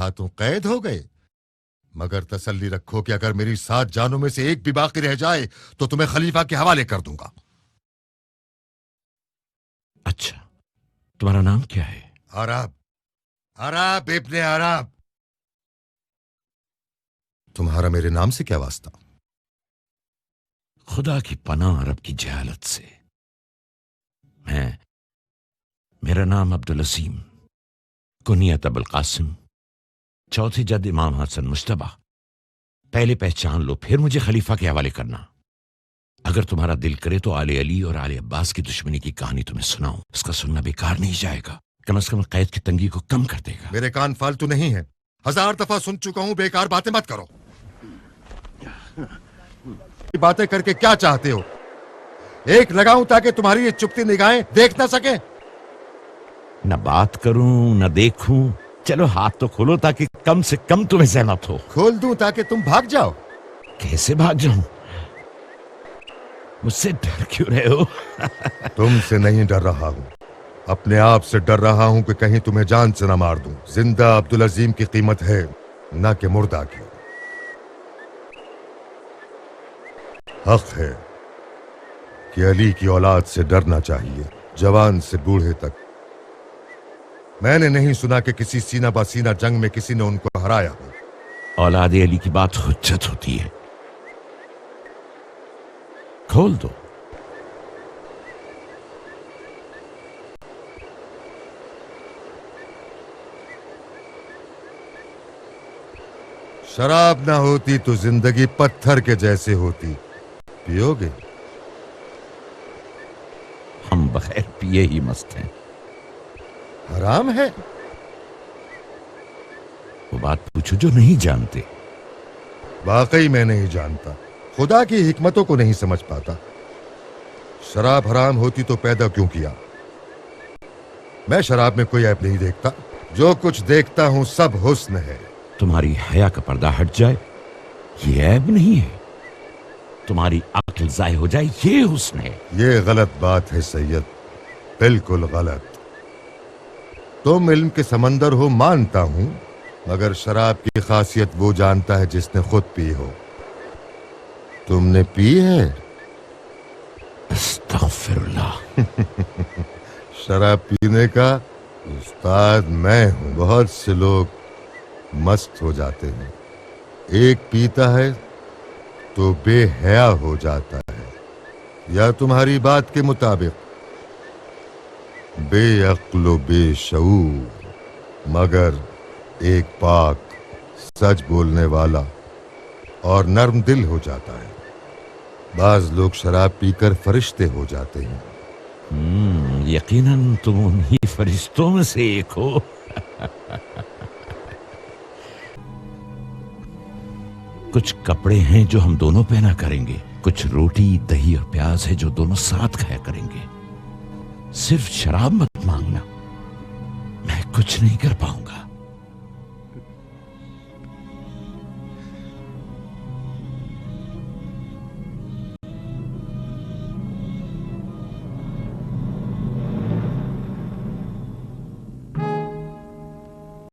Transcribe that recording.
ہاتھوں قید ہو گئے، مگر تسلی رکھو کہ اگر میری 7 جانوں میں سے ایک بھی باقی رہ جائے تو تمہیں خلیفہ کے حوالے کر دوں گا۔ اچھا، تمہارا نام کیا ہے؟ عرب، عرب ابن عرب۔ تمہارا میرے نام سے کیا واسطہ؟ خدا کی پناہ عرب کی جہالت سے۔ میرا نام عبدالعظیم، کنیت ابوالقاسم، چوتھے جد امام حسن مجتبی۔ پہلے پہچان لو، پھر مجھے خلیفہ کے حوالے کرنا۔ اگر تمہارا دل کرے تو آل علی اور آل عباس کی دشمنی کی کہانی تمہیں سناؤں، اس کا سننا بیکار نہیں جائے گا، کم از کم قید کی تنگی کو کم کر دے گا۔ میرے کان فالتو نہیں ہیں، 1000 دفعہ سن چکا ہوں، بیکار باتیں مت کرو۔ باتیں کر کے کیا چاہتے ہو؟ ایک لگاؤں تاکہ تمہاری یہ چپتی نگاہیں دیکھ نہ سکیں؟ نہ بات کروں نہ دیکھوں، چلو ہاتھ تو کھولو تاکہ کم سے کم تمہیں سہمت ہو۔ کھول دوں تاکہ تم بھاگ جاؤ؟ کیسے بھاگ جاؤں؟ مجھ سے ڈر کیوں رہے ہو؟ تم سے نہیں ڈر رہا ہوں، اپنے آپ سے ڈر رہا ہوں کہ کہیں تمہیں جان سے نہ مار دوں۔ زندہ عبدالعظیم کی قیمت ہے، نہ کہ مردہ کی۔ حق ہے کہ علی کی اولاد سے ڈرنا چاہیے، جوان سے بوڑھے تک۔ میں نے نہیں سنا کہ کسی سینہ بہ سینہ جنگ میں کسی نے ان کو ہرایا ہو۔ اولاد علی کی بات حجت ہوتی ہے۔ کھول دو۔ شراب نہ ہوتی تو زندگی پتھر کے جیسے ہوتی، پیو گے؟ ہم بغیر پیے ہی مست ہیں۔ حرام ہے؟ وہ بات پوچھو جو نہیں جانتے۔ واقعی میں نہیں جانتا، خدا کی حکمتوں کو نہیں سمجھ پاتا۔ شراب حرام ہوتی تو پیدا کیوں کیا؟ میں شراب میں کوئی عیب نہیں دیکھتا، جو کچھ دیکھتا ہوں سب حسن ہے۔ تمہاری حیا کا پردہ ہٹ جائے یہ عیب نہیں ہے، تمہاری عقل ضائع ہو جائے یہ حسن ہے۔ یہ غلط بات ہے سید، بالکل غلط۔ تم علم کے سمندر ہو مانتا ہوں، مگر شراب کی خاصیت وہ جانتا ہے جس نے خود پی ہو۔ تم نے پی ہے؟ استغفر اللہ۔ شراب پینے کا استاد میں ہوں۔ بہت سے لوگ مست ہو جاتے ہیں، ایک پیتا ہے تو بے حیا ہو جاتا ہے، یا تمہاری بات کے مطابق بے عقل و بے شعور، مگر ایک پاک سچ بولنے والا اور نرم دل ہو جاتا ہے۔ بعض لوگ شراب پی کر فرشتے ہو جاتے ہیں۔ یقیناً تم انہی فرشتوں میں سے ایک ہو۔ کچھ کپڑے ہیں جو ہم دونوں پہنا کریں گے، کچھ روٹی دہی اور پیاز ہے جو دونوں ساتھ کھایا کریں گے۔ صرف شراب مت مانگنا، میں کچھ نہیں کر پاؤں گا۔